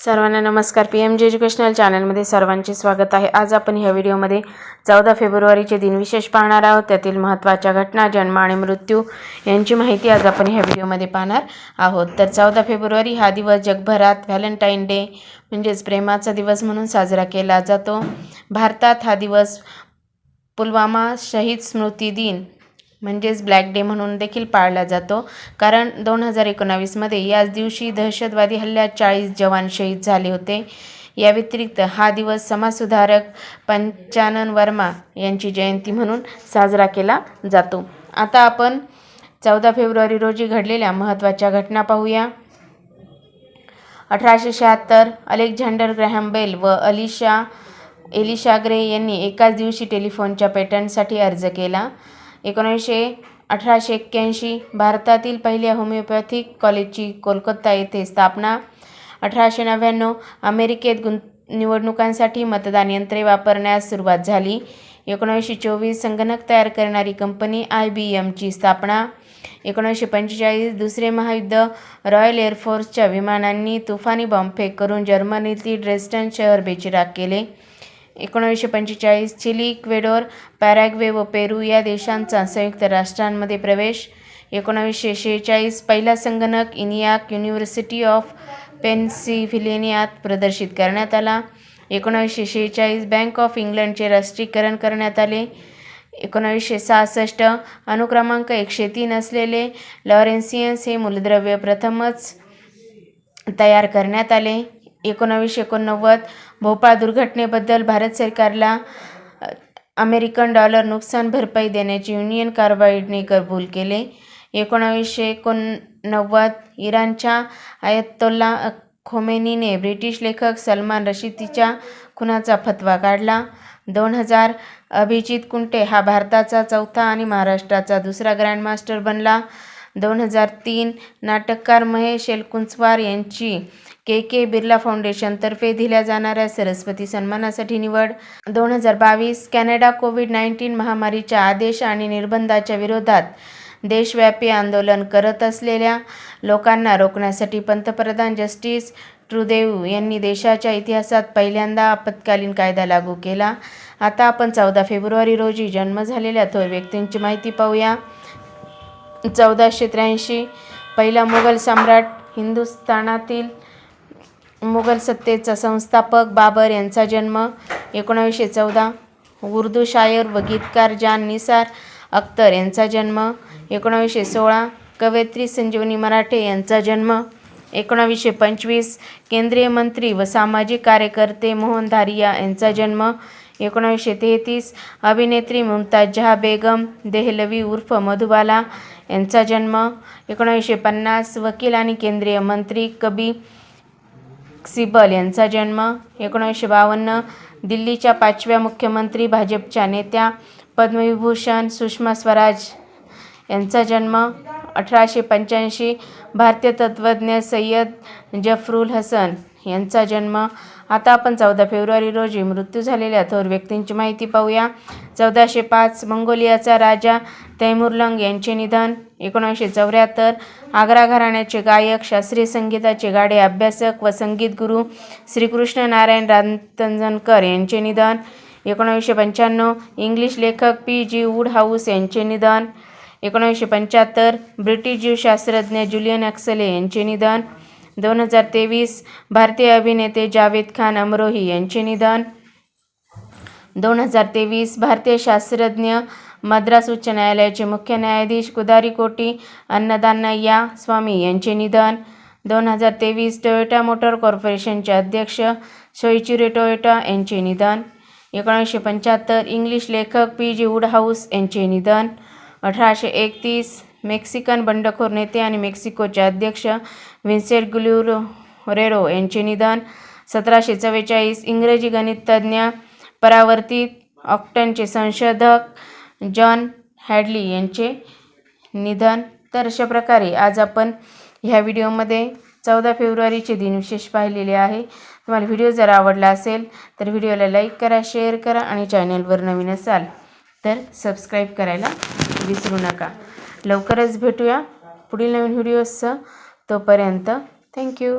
सर्वांना नमस्कार. PMG educational चॅनलमध्ये सर्वांचे स्वागत आहे. आज आपण ह्या व्हिडिओमध्ये 14 फेब्रुवारीचे दिनविशेष पाहणार आहोत. त्यातील महत्त्वाच्या घटना, जन्म आणि मृत्यू यांची माहिती आज आपण ह्या व्हिडिओमध्ये पाहणार आहोत. तर 14 फेब्रुवारी हा दिवस जगभरात व्हॅलेंटाईन डे म्हणजेच प्रेमाचा दिवस म्हणून साजरा केला जातो. भारतात हा दिवस पुलवामा शहीद स्मृती दिन म्हणजेच ब्लॅक डे म्हणून देखील पाळला जातो. कारण 2019मध्ये याच दिवशी दहशतवादी हल्ल्यात 40 जवान शहीद झाले होते. या व्यतिरिक्त हा दिवस समाजसुधारक पंचानन वर्मा यांची जयंती म्हणून साजरा केला जातो. आता आपण 14 फेब्रुवारी रोजी घडलेल्या महत्त्वाच्या घटना पाहूया. 1876 अलेक्झांडर ग्रॅहम बेल व एलिशा ग्रे यांनी एकाच दिवशी टेलिफोनच्या पेटंटसाठी अर्ज केला. 1881 भारतातील पहिल्या होमिओपॅथिक कॉलेजची कोलकाता येथे स्थापना. 1899 अमेरिकेत निवडणुकांसाठी मतदान यंत्रे वापरण्यास सुरुवात झाली. 1924 संगणक तयार करणारी कंपनी IBMची स्थापना. 1945 दुसरे महायुद्ध. रॉयल एअरफोर्सच्या विमानांनी तुफानी बॉम्बफेक करून जर्मनीतील ड्रेस्डन शहर बेचिराख केले. 1945 चिली, इक्वेडोर, पॅराग्वे व पेरू या देशांचा संयुक्त राष्ट्रांमध्ये प्रवेश. 1946 पहिला संगणक इनियाक युनिव्हर्सिटी ऑफ पेनसिल्व्हेनियात प्रदर्शित करण्यात आला. 1946 बँक ऑफ इंग्लंडचे राष्ट्रीयकरण करण्यात आले. 1966 अनुक्रमांक 103 असलेले लॉरेन्सियन्स हे मूलद्रव्य प्रथमच तयार करण्यात आले. 1989 भोपाळ दुर्घटनेबद्दल भारत सरकारला अमेरिकन डॉलर नुकसान भरपाई देण्याचे युनियन कार्बाइडने कबूल केले. 1989 इराणच्या आयतोल्ला खोमेनीने ब्रिटिश लेखक सलमान रशिदीच्या खुनाचा फतवा काढला. 2000 अभिजित कुंटे हा भारताचा चौथा आणि महाराष्ट्राचा दुसरा ग्रँडमास्टर बनला. 2003 नाटककार महेश एलकुंचवार यांची KK बिर्ला फाउंडेशनतर्फे दिल्या जाणाऱ्या सरस्वती सन्मानासाठी निवड. 2022 कॅनडा कोविड-19 महामारीच्या आदेश आणि निर्बंधाच्या विरोधात देशव्यापी आंदोलन करत असलेल्या लोकांना रोखण्यासाठी पंतप्रधान जस्टिस ट्रुदेऊ यांनी देशाच्या इतिहासात पहिल्यांदा आपत्कालीन कायदा लागू केला. आता आपण 14 फेब्रुवारी रोजी जन्म झालेल्या थोर व्यक्तींची माहिती पाहूया. 1483 पहिला मुघल सम्राट, हिंदुस्थानातील मुघल सत्तेचा संस्थापक बाबर यांचा जन्म. 1914 उर्दू शायर व गीतकार जान निसार अख्तर यांचा जन्म. 1916 कवयित्री संजीवनी मराठे यांचा जन्म. 1925 केंद्रीय मंत्री व सामाजिक कार्यकर्ते मोहन धारिया यांचा जन्म. 1933 अभिनेत्री मुमताज जहाँ बेगम देहलवी उर्फ मधुबाला यांचा जन्म. 1950 वकील आणि केंद्रीय मंत्री कबीर सिब्बल यांचा जन्म. 1952 दिल्लीच्या 5व्या मुख्यमंत्री भाजपच्या नेत्या पद्मविभूषण सुषमा स्वराज यांचा जन्म. 1885 भारतीय तत्त्वज्ञ सय्यद जफरुल हसन यांचा जन्म. आता आपण 14 फेब्रुवारी रोजी मृत्यू झालेल्या थोर व्यक्तींची माहिती पाहूया. 1405 मंगोलियाचा राजा तैमुरलंग यांचे निधन. 1974 आग्रा घराण्याचे गायक, शास्त्रीय संगीताचे गाढे अभ्यासक व संगीत गुरु श्रीकृष्ण नारायण रातंजनकर यांचे निधन. 1995 इंग्लिश लेखक P.G. वुडहाऊस यांचे निधन. 1975 ब्रिटिश जीवशास्त्रज्ञ जुलियन एक्सले यांचे निधन. 2023 भारतीय अभिनेते जावेद खान अमरोही यांचे निधन. 2023 भारतीय शास्त्रज्ञ मद्रास उच्च न्यायालयाचे मुख्य न्यायाधीश कुदारीकोटी अन्नदानय्या स्वामी यांचे निधन. 2023 टोयोटा मोटर कॉर्पोरेशनचे अध्यक्ष शोइचिरो टोयोटा यांचे निधन. 1975 इंग्लिश लेखक P.G. वुडहाऊस यांचे निधन. 1831 मेक्सिकन बंडखोर नेते आणि मेक्सिकोचे अध्यक्ष विन्सेंट गुएरेरो यांचे निधन. 1744 इंग्रजी गणितज्ञ परावर्तित ऑक्टनचे संशोधक जॉन हॅडली यांचे निधन. तर अशा प्रकारे आज आपण ह्या व्हिडिओमध्ये 14 फेब्रुवारीचे दिनविशेष पाहिलेले आहे. तुम्हाला व्हिडिओ जर आवडला असेल तर व्हिडिओला लाईक करा, शेअर करा आणि चॅनलवर नवीन असाल तर सबस्क्राईब करायला विसरू नका. लवकरच भेटूया पुढील नवीन व्हिडिओसह. तोपर्यंत थँक्यू.